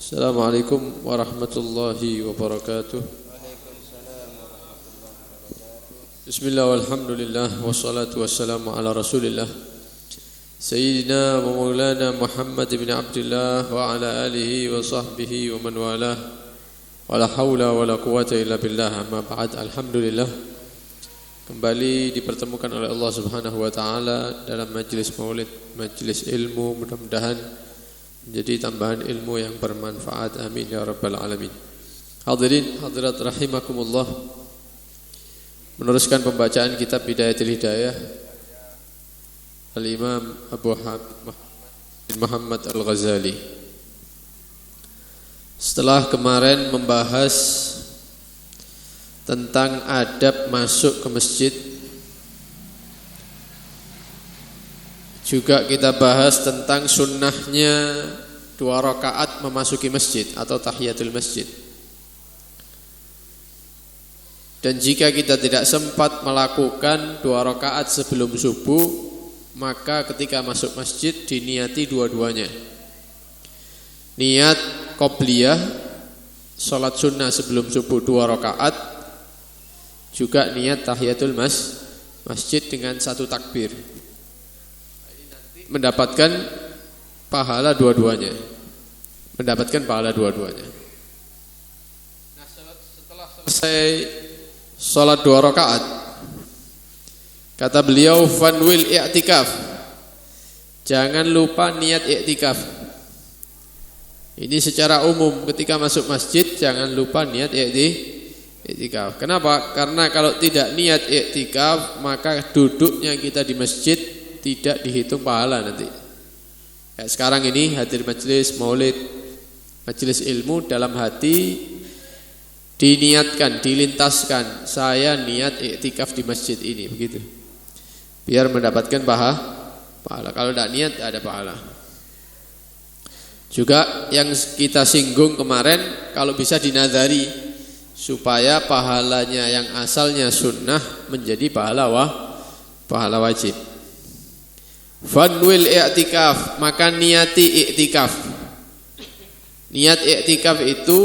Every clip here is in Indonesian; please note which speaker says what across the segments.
Speaker 1: Assalamualaikum warahmatullahi wabarakatuh. Bismillah walhamdulillah wassalatu wassalamu ala rasulillah Sayyidina wa maulana Muhammad bin Abdullah wa ala alihi wa sahbihi wa man walah. Wala hawla wala quwata illa billah. Amma ba'd. Alhamdulillah, kembali dipertemukan oleh Allah Subhanahu wa taala dalam majlis maulid, majlis ilmu, mudah-mudahan menjadi tambahan ilmu yang bermanfaat. Amin ya rabbal alamin. Hadirin hadirat rahimakumullah, meneruskan pembacaan kitab Bidayatul Hidayah Al-Imam Abu Hamid bin Muhammad Al-Ghazali. Setelah kemarin membahas tentang adab masuk ke masjid, juga kita bahas tentang sunnahnya 2 rakaat memasuki masjid atau tahiyatul masjid. Dan jika kita tidak sempat melakukan 2 rakaat sebelum subuh, maka ketika masuk masjid diniati dua-duanya. Niat qobliyah, sholat sunnah sebelum subuh 2 rakaat, juga niat tahiyatul masjid dengan 1 takbir. Mendapatkan pahala dua-duanya. Nah, setelah selesai sholat 2 rakaat, kata beliau, fanwil i'tikaf, jangan lupa niat i'tikaf. Ini secara umum, ketika masuk masjid jangan lupa niat i'tikaf. Kenapa? Karena kalau tidak niat i'tikaf, maka duduknya kita di masjid tidak dihitung pahala nanti. Kayak sekarang ini hadir majelis maulid, majelis ilmu, dalam hati diniatkan, dilintaskan, saya niat iktikaf di masjid ini, begitu. Biar mendapatkan pahala. Kalau tidak niat tidak ada pahala. Juga yang kita singgung kemarin, kalau bisa dinadari supaya pahalanya yang asalnya sunnah menjadi pahala wajib. Fanwil i'tikaf, maka niati i'tikaf. Niat i'tikaf itu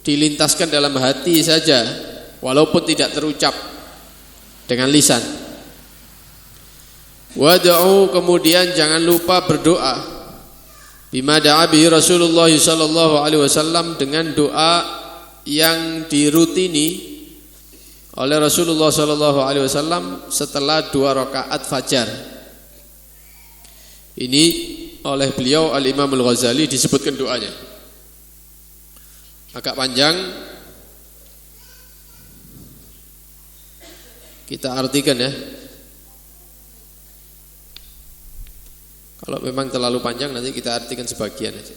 Speaker 1: dilintaskan dalam hati saja, walaupun tidak terucap dengan lisan. Wad'u, kemudian jangan lupa berdoa. Bima da'a bihi Rasulullah sallallahu alaihi wasallam, dengan doa yang dirutini oleh Rasulullah sallallahu alaihi wasallam setelah 2 rakaat fajar. Ini oleh beliau Al-Imam Al-Ghazali disebutkan doanya. Agak panjang, kita artikan ya. Kalau memang terlalu panjang nanti kita artikan sebagian aja.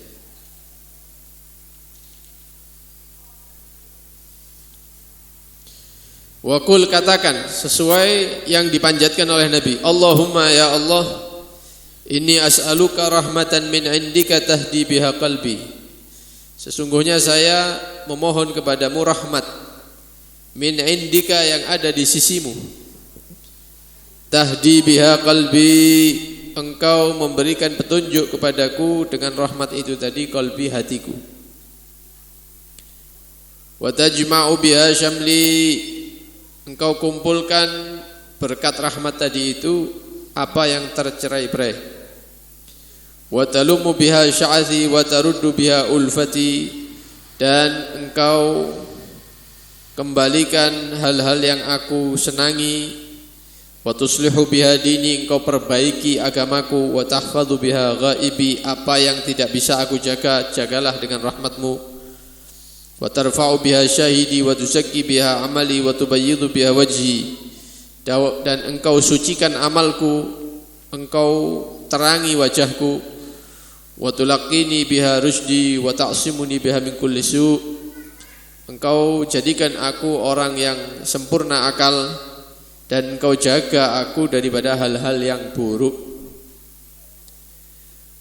Speaker 1: Wa qul, katakan sesuai yang dipanjatkan oleh Nabi, Allahumma ya Allah, inni as'aluka rahmatan min indika tahdi biha qalbi. Sesungguhnya saya memohon kepadamu rahmat min indika, yang ada di sisimu. Tahdi biha qalbi, engkau memberikan petunjuk kepadaku dengan rahmat itu tadi, qalbi, hatiku. Wa tajma'u biha syamli, engkau kumpulkan berkat rahmat tadi itu apa yang tercerai-berai. Wa talumu biha sya'athi wa taruddu biha ulfati, dan engkau kembalikan hal-hal yang aku senangi. Wa tuslihu biha dini, engkau perbaiki agamaku. Wa tahfadhu biha ghaibi, apa yang tidak bisa aku jaga, jagalah dengan rahmatmu. Wa tarfa'u biha syahidi wa tuzakki biha amali wa tubayyidu biha wajhi, dan engkau sucikan amalku, engkau terangi wajahku. Wa tulaqini biha rusdi wa ta'simuni biha min kulli su', engkau jadikan aku orang yang sempurna akal, dan engkau jaga aku daripada hal-hal yang buruk.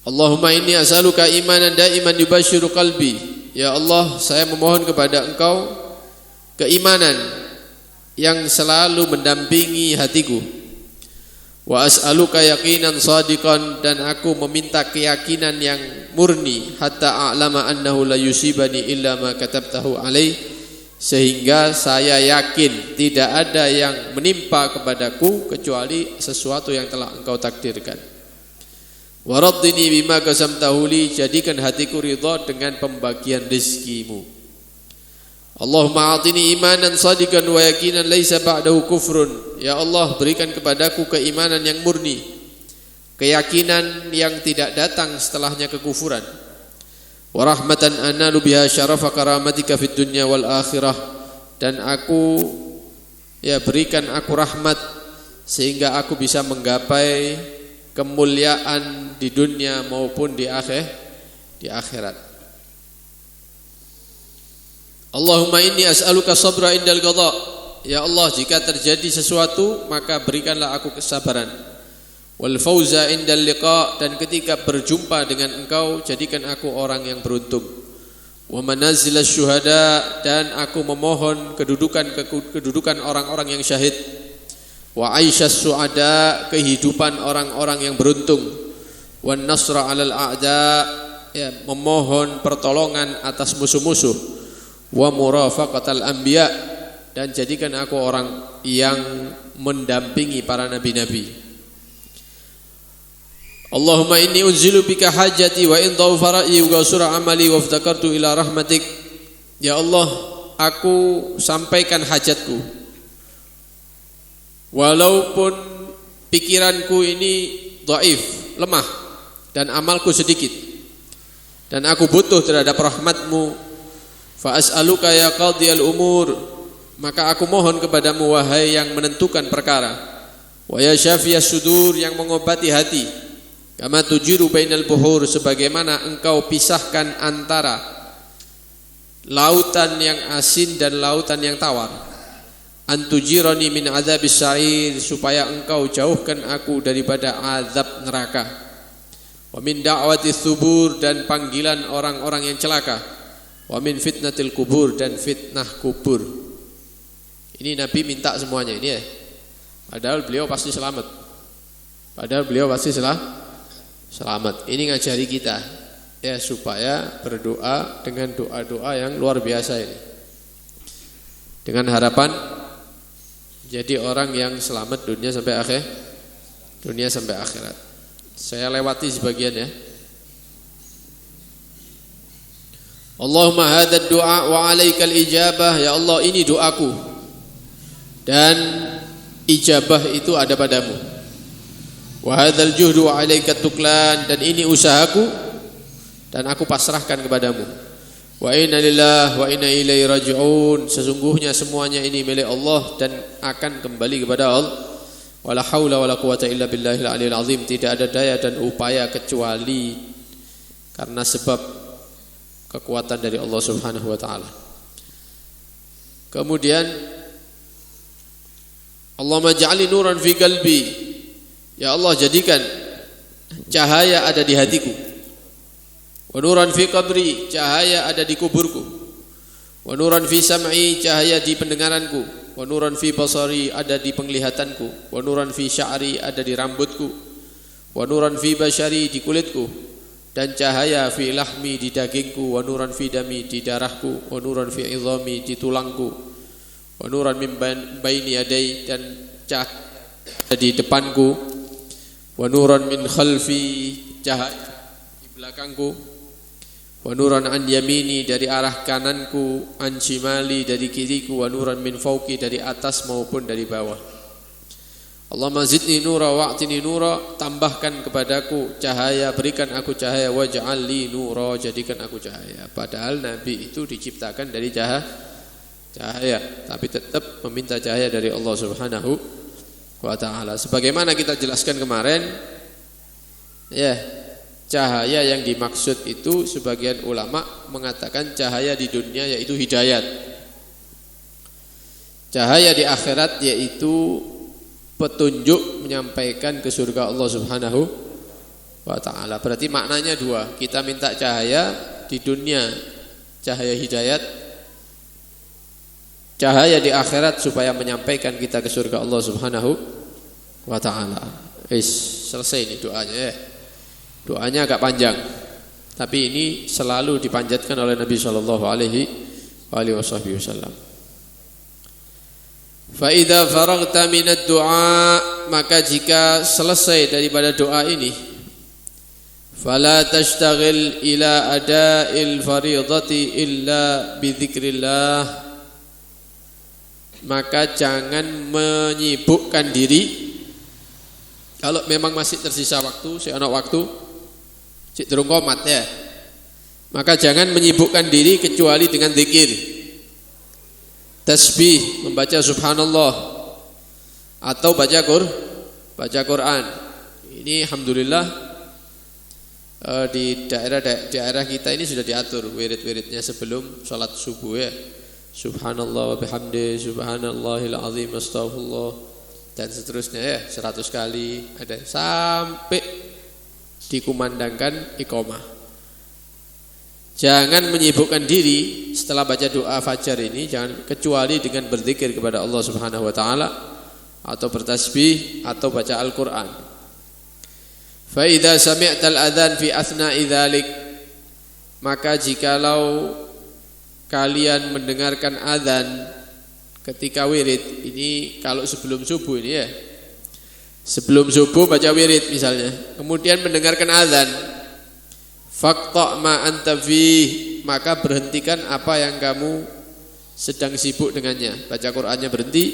Speaker 1: Allahumma inni as'aluka imanan da'iman yubashiru qalbi, ya Allah, saya memohon kepada engkau keimanan yang selalu mendampingi hatiku. Wa as'aluka yaqinan shadiqan, dan aku meminta keyakinan yang murni, hatta a'lama annahu la yusibani illa ma katabtahu alaih, sehingga saya yakin tidak ada yang menimpa kepadaku kecuali sesuatu yang telah engkau takdirkan. Waraddini bima qasamtahu li, jadikan hatiku ridha dengan pembagian rezekimu. Allahumma a'tini imanan sadiqan wa yaqinan laisa ba'dahu kufrun. Ya Allah, berikan kepadaku keimanan yang murni, keyakinan yang tidak datang setelahnya kekufuran. Wa rahmatan analu biha syarafa karamatika fid dunya wal akhirah, dan aku berikan aku rahmat sehingga aku bisa menggapai kemuliaan di dunia maupun di akhirat. Allahumma inni as'aluka sabra indal qada. Ya Allah, jika terjadi sesuatu maka berikanlah aku kesabaran. Wal fauza indal liqa, dan ketika berjumpa dengan engkau jadikan aku orang yang beruntung. Wa manazil syuhada, dan aku memohon kedudukan orang-orang yang syahid. Wa aisyas suada, kehidupan orang-orang yang beruntung. Wan nasra 'alal a'da, memohon pertolongan atas musuh-musuh. Wa murafaqatal anbiya, dan jadikan aku orang yang mendampingi para nabi-nabi. Allahumma inni unzilu bika hajati wa in dhawfara'i wa qasura amali wa iftakartu ila rahmatik. Ya Allah, aku sampaikan hajatku walaupun pikiranku ini dhaif, lemah, dan amalku sedikit, dan aku butuh terhadap rahmatmu. Fa as'aluka ya qadhiyal umur, maka aku mohon kepadamu wahai yang menentukan perkara. Wa ya syafiyas sudur, yang mengobati hati. Kama tujiru bainal buhur, sebagaimana engkau pisahkan antara lautan yang asin dan lautan yang tawar. Antujirani min adzabis sa'ir, supaya engkau jauhkan aku daripada azab neraka. Wa min da'wati tsubur, dan panggilan orang-orang yang celaka. Wa min fitnatil kubur, dan fitnah kubur. Ini Nabi minta semuanya ini ya. Padahal beliau pasti selamat. Selamat. Ini ngajari kita ya, supaya berdoa dengan doa-doa yang luar biasa ini, dengan harapan jadi orang yang selamat dunia sampai akhirat. Saya lewati sebagian ya. Allahumma hadha du'a wa alaikal ijabah. Ya Allah, ini doaku dan ijabah itu ada padamu. Wa hadzal juhdu wa alaikat tuklan, dan ini usahaku dan aku pasrahkan kepadamu. Wa inna lillahi wa inna ilaihi raji'un, sesungguhnya semuanya ini milik Allah dan akan kembali kepada Allah. Wala haula wala quwata illa billahil aliyil azim, tidak ada daya dan upaya kecuali karena sebab kekuatan dari Allah Subhanahu wa taala. Kemudian Allahumma ja'alni nuran fi qalbi. Ya Allah, jadikan cahaya ada di hatiku. Wa nuran fi qabri, cahaya ada di kuburku. Wa nuran fi sam'i, cahaya di pendengaranku. Wa nuran fi basari, ada di penglihatanku. Wa nuran fi sya'ri, ada di rambutku. Wa nuran fi bashari, di kulitku. Dan cahaya fi lahmi, di dagingku. Wa nuran fi dami, di darahku. Wa nuran fi izami, di tulangku. Wa nuran min baini yadai, dan cahaya di depanku. Wa nuran min khalfi, cahaya di belakangku. Wa nuran an yamini, dari arah kananku. An shimali, dari kiriku. Wa nuran min fauqi, dari atas maupun dari bawah. Allahumma zidni nura wa'tini nura, tambahkan kepadaku cahaya, berikan aku cahaya. Waj'al li nura, jadikan aku cahaya. Padahal Nabi itu diciptakan dari cahaya, tapi tetap meminta cahaya dari Allah Subhanahu wa ta'ala. Sebagaimana kita jelaskan kemarin ya, cahaya yang dimaksud itu sebagian ulama mengatakan cahaya di dunia yaitu hidayat. Cahaya di akhirat yaitu petunjuk menyampaikan ke surga Allah Subhanahu wa ta'ala. Berarti maknanya dua. Kita minta cahaya di dunia, cahaya hidayat. Cahaya di akhirat supaya menyampaikan kita ke surga Allah Subhanahu wa ta'ala. Selesai ini doanya ya. Doanya agak panjang. Tapi ini selalu dipanjatkan oleh Nabi sallallahu alaihi wasallam. Fa idza faragta minad du'a, maka jika selesai daripada doa ini, fala tashtaghil ila ada'il fariidati illa bi dzikrillah, maka jangan menyibukkan diri. Kalau memang masih tersisa waktu, si anak waktu, cik durung qomat ya, maka jangan menyibukkan diri kecuali dengan zikir, tasbih, membaca subhanallah, atau baca Quran. Ini alhamdulillah di daerah kita ini sudah diatur wirid-wiridnya sebelum salat subuh ya. Subhanallah wa bihamdi, subhanallahil azim, astaghfirullah, dan seterusnya ya, 100 kali ada sampai dikumandangkan iqamah. Jangan menyibukkan diri setelah baca doa fajar ini, jangan kecuali dengan berzikir kepada Allah Subhanahu wa taala, atau bertasbih, atau baca Al-Qur'an. Fa idza sami'tal adzan fi athna'i dzalik, maka jikalau kalian mendengarkan azan ketika wirid, ini kalau sebelum subuh ini ya, sebelum subuh baca wirid misalnya, kemudian mendengarkan azan, faqta' ma anta fih, maka berhentikan apa yang kamu sedang sibuk dengannya. Baca Qur'annya berhenti,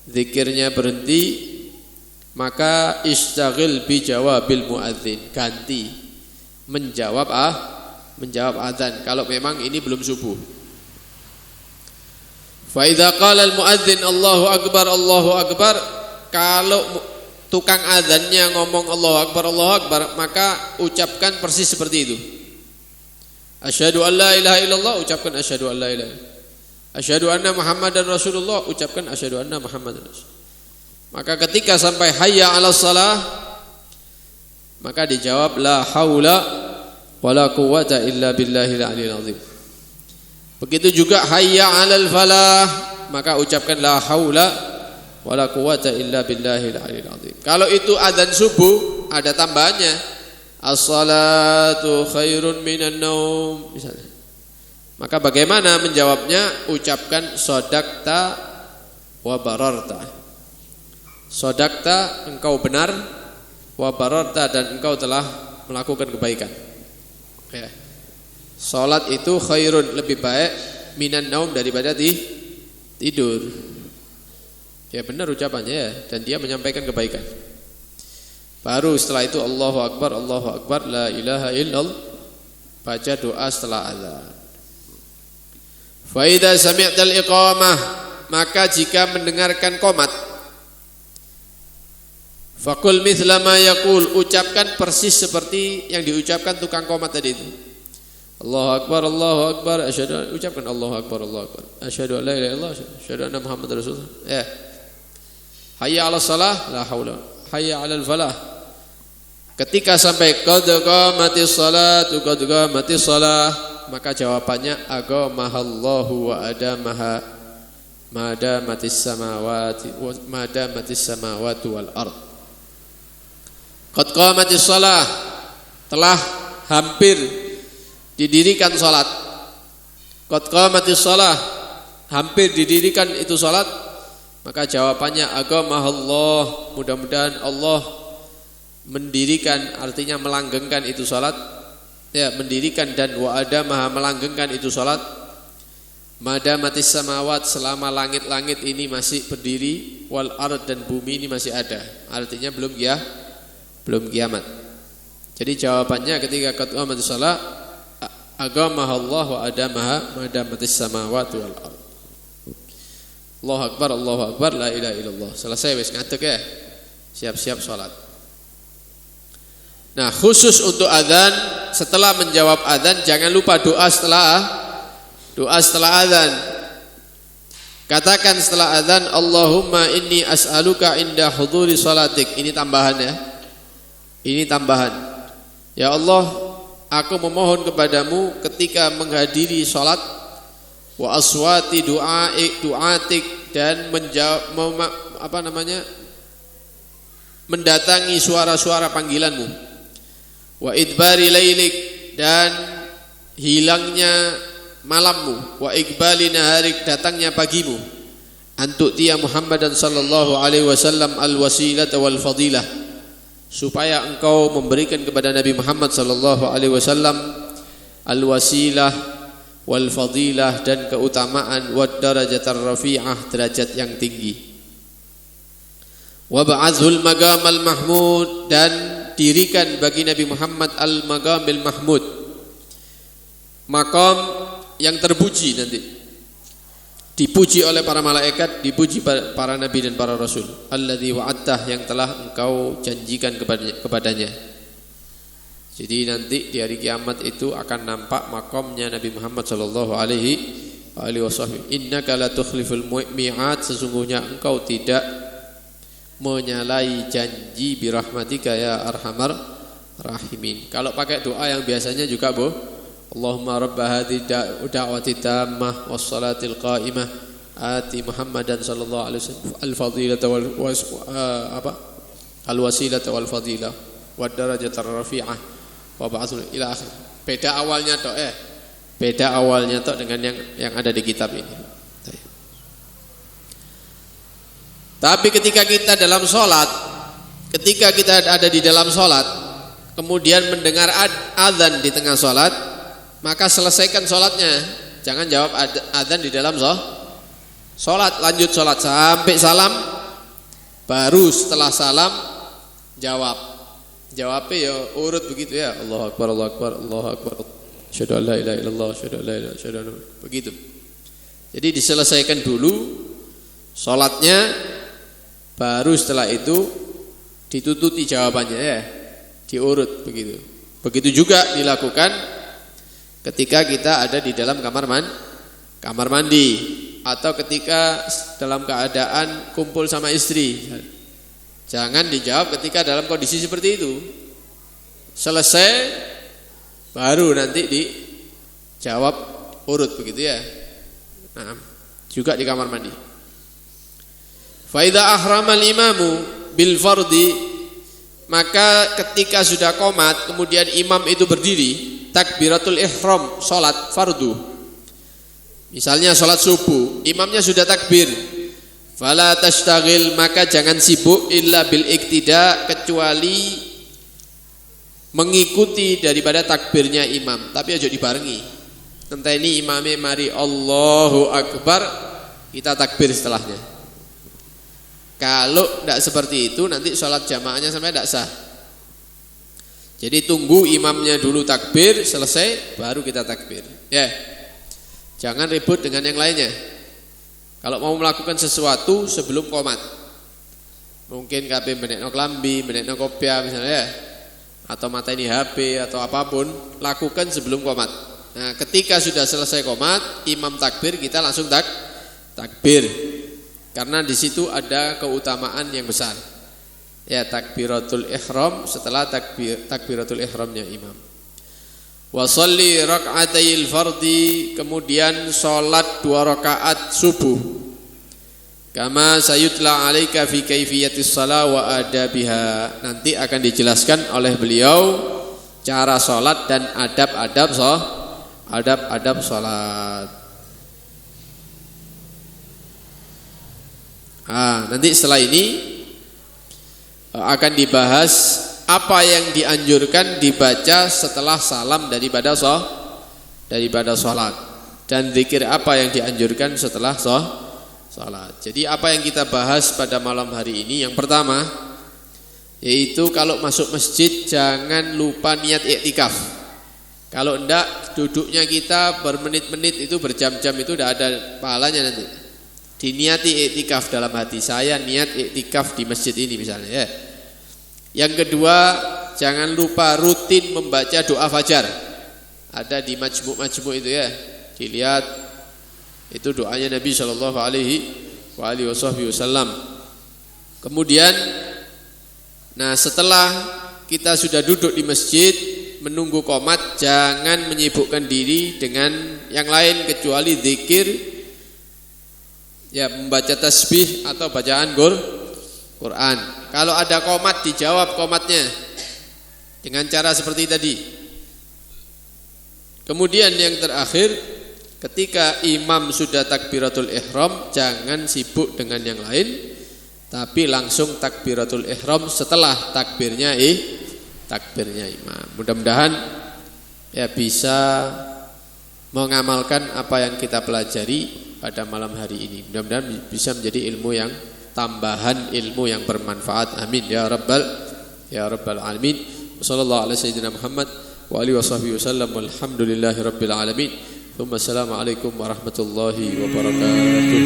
Speaker 1: zikirnya berhenti, maka istaghil bi jawabil muadzin, ganti menjawab azan kalau memang ini belum subuh. Fa idza qala al muadzin Allahu akbar, Allahu akbar, kalau tukang azannya ngomong Allahu akbar, maka ucapkan persis seperti itu. Asyhadu an la ilaha illallah, ucapkan asyhadu an la ilaha illallah. Asyhadu anna Muhammadan Rasulullah, ucapkan asyhadu anna Muhammadan Rasulullah. Maka ketika sampai hayya 'alas shalah, maka dijawab la haula wala quwwata illa billahil aliyil azim. Begitu juga hayya 'alal falah, maka ucapkan la haula wala quwwata illa billahil aliyil azim. Kalau itu adzan subuh ada tambahannya, as-salatu khairun minan naum misalnya. Maka bagaimana menjawabnya? Ucapkan sodakta wa bararta. Sodakta, engkau benar, wa bararta, dan engkau telah melakukan kebaikan. Ya. Salat itu khairun, lebih baik, minan naum, daripada tidur. Ya benar ucapannya ya, dan dia menyampaikan kebaikan. Baru setelah itu Allahu akbar, la ilaha illallah, baca doa setelah azan. Fa idza sami'tal iqamah, maka jika mendengarkan qomat, faqul mithla ma yaqul, ucapkan persis seperti yang diucapkan tukang qomat tadi itu. Allahu akbar, asyhadu, ucapkan Allahu akbar, asyhadu an la ilaha illallah, asyhadu anna Muhammadar Rasulullah. Ya. Hayya 'alas shalah, la haula, hayya 'alal falah. Ketika sampai qad qamatis salatu, qad qamatis shalah, maka jawabannya agamahallahu wa adamaha madamatis samawati wal ard. Qad qamatis shalah, telah hampir didirikan salat. Qad qamatis shalah, hampir didirikan itu salat. Maka jawabannya agamahallah, mudah-mudahan Allah mendirikan, artinya melanggengkan itu salat. Ya, mendirikan, dan wa adamaha, melanggengkan itu salat. Madamatis samawat, selama langit-langit ini masih berdiri, wal ard, dan bumi ini masih ada. Artinya belum kiamat. Jadi jawabannya ketika qad qamatis shalah, agamahallah wa adamaha madamatis samawati wal ard. Allahu akbar, la ilaha illallah. Selesai wis ngadeg ya. Siap-siap salat. Nah, khusus untuk adzan, setelah menjawab adzan jangan lupa doa setelah adzan. Katakan setelah adzan, Allahumma inni as'aluka inda huduri salatik. Ini tambahan ya. Ini tambahan. Ya Allah, aku memohon kepadamu ketika menghadiri salat, wa aswati du'atik, dan mendatangi suara-suara panggilanmu, wa idbari lailik, dan hilangnya malammu, wa iqbali naharik, datangnya pagimu, antuk tiya Muhammadan sallallahu alaihi wasallam al-wasilata wal fadilah, supaya engkau memberikan kepada Nabi Muhammad sallallahu alaihi wasallam al-wasilah wal fadilah, dan keutamaan, wad darajatar rafi'ah, derajat yang tinggi, wa ba'athul maqamal mahmud, dan dirikan bagi Nabi Muhammad al-maqamil mahmud, maqam yang terpuji, nanti dipuji oleh para malaikat, dipuji para nabi dan para rasul, alladzi wa'adtah, yang telah engkau janjikan kepadanya. Jadi nanti di hari kiamat itu akan nampak makamnya Nabi Muhammad sallallahu alaihi wasallam. Innaka la tukhliful mi'ad, sesungguhnya engkau tidak menyalahi janji, birahmatika ya arhamar rahimin. Kalau pakai doa yang biasanya juga Allahumma rabba hadhihi da'wati tammah was salatil qa'imah ati Muhammadan sallallahu alaihi wasallam al fadilata wal al wasilata wal fadilah wad darajatar rafi'ah wa ba'atsul ila akhir. Beda awalnya tok dengan yang ada di kitab ini. Tapi ketika kita dalam sholat, ketika kita ada di dalam sholat, kemudian mendengar azan di tengah sholat, maka selesaikan sholatnya. Jangan jawab azan di dalam sholat, lanjut sholat sampai salam, baru setelah salam jawabnya ya urut begitu ya. Allahu Akbar, Allahu Akbar, Allahu Akbar, asyhadu an la ilaha illallah, asyhadu an la ilaha illallah, begitu. Jadi diselesaikan dulu sholatnya, baru setelah itu ditututi jawabannya ya, diurut begitu. Begitu juga dilakukan ketika kita ada di dalam kamar mandi, atau ketika dalam keadaan kumpul sama istri. Jangan dijawab ketika dalam kondisi seperti itu. Selesai baru nanti dijawab urut begitu ya. Nah, juga di kamar mandi. Fa idza ahramal imamu bil fardi, maka ketika sudah qomat kemudian imam itu berdiri, takbiratul ihram, salat fardu. Misalnya salat subuh, imamnya sudah takbir, fala tashtagil, maka jangan sibuk illa bil iktida, kecuali mengikuti daripada takbirnya imam, tapi aja dibarengi. Ngenteni imame mari Allahu Akbar, kita takbir setelahnya. Kalau tidak seperti itu, nanti sholat jamaahnya sampai tidak sah. Jadi tunggu imamnya dulu takbir, selesai baru kita takbir. Ya, jangan ribut dengan yang lainnya. Kalau mau melakukan sesuatu sebelum qomat, mungkin kabeh menekno klambi, menekno kopiah misalnya ya, atau mateni HP atau apapun, lakukan sebelum qomat. Nah, ketika sudah selesai qomat, imam takbir, kita langsung takbir. Karena di situ ada keutamaan yang besar. Ya, takbiratul ihram setelah takbiratul ihramnya imam. Wa sholli rak'atayil fardi, kemudian salat 2 rakaat subuh. Kama sayutla 'alaika fi kaifiyatis shalah wa adabiha. Nanti akan dijelaskan oleh beliau cara salat dan adab-adab salat. Nanti setelah ini akan dibahas apa yang dianjurkan dibaca setelah salam daripada sholat, dan zikir apa yang dianjurkan setelah sholat. Jadi apa yang kita bahas pada malam hari ini, yang pertama yaitu kalau masuk masjid jangan lupa niat iktikaf. Kalau enggak, duduknya kita bermenit-menit itu, berjam-jam itu udah ada pahalanya nanti. Diniati iktikaf dalam hati, saya niat iktikaf di masjid ini misalnya ya. Yang kedua, jangan lupa rutin membaca doa fajar. Ada di majmu' itu ya. Dilihat itu doanya Nabi sallallahu alaihi wasallam. Kemudian setelah kita sudah duduk di masjid menunggu qomat, jangan menyibukkan diri dengan yang lain kecuali zikir, ya, membaca tasbih atau bacaan Quran. Kalau ada qomat, dijawab qomatnya dengan cara seperti tadi. Kemudian yang terakhir, ketika imam sudah takbiratul ihram, jangan sibuk dengan yang lain, tapi langsung takbiratul ihram setelah takbirnya imam. Mudah-mudahan ya bisa mengamalkan apa yang kita pelajari pada malam hari ini. Mudah-mudahan bisa menjadi ilmu yang tambahan, ilmu yang bermanfaat. Amin ya rabbal alamin. Wassallallahu ala sayyidina Muhammad wa alihi washabbihi wasallam. Walhamdulillahi rabbil alamin. Assalamualaikum warahmatullahi wabarakatuh.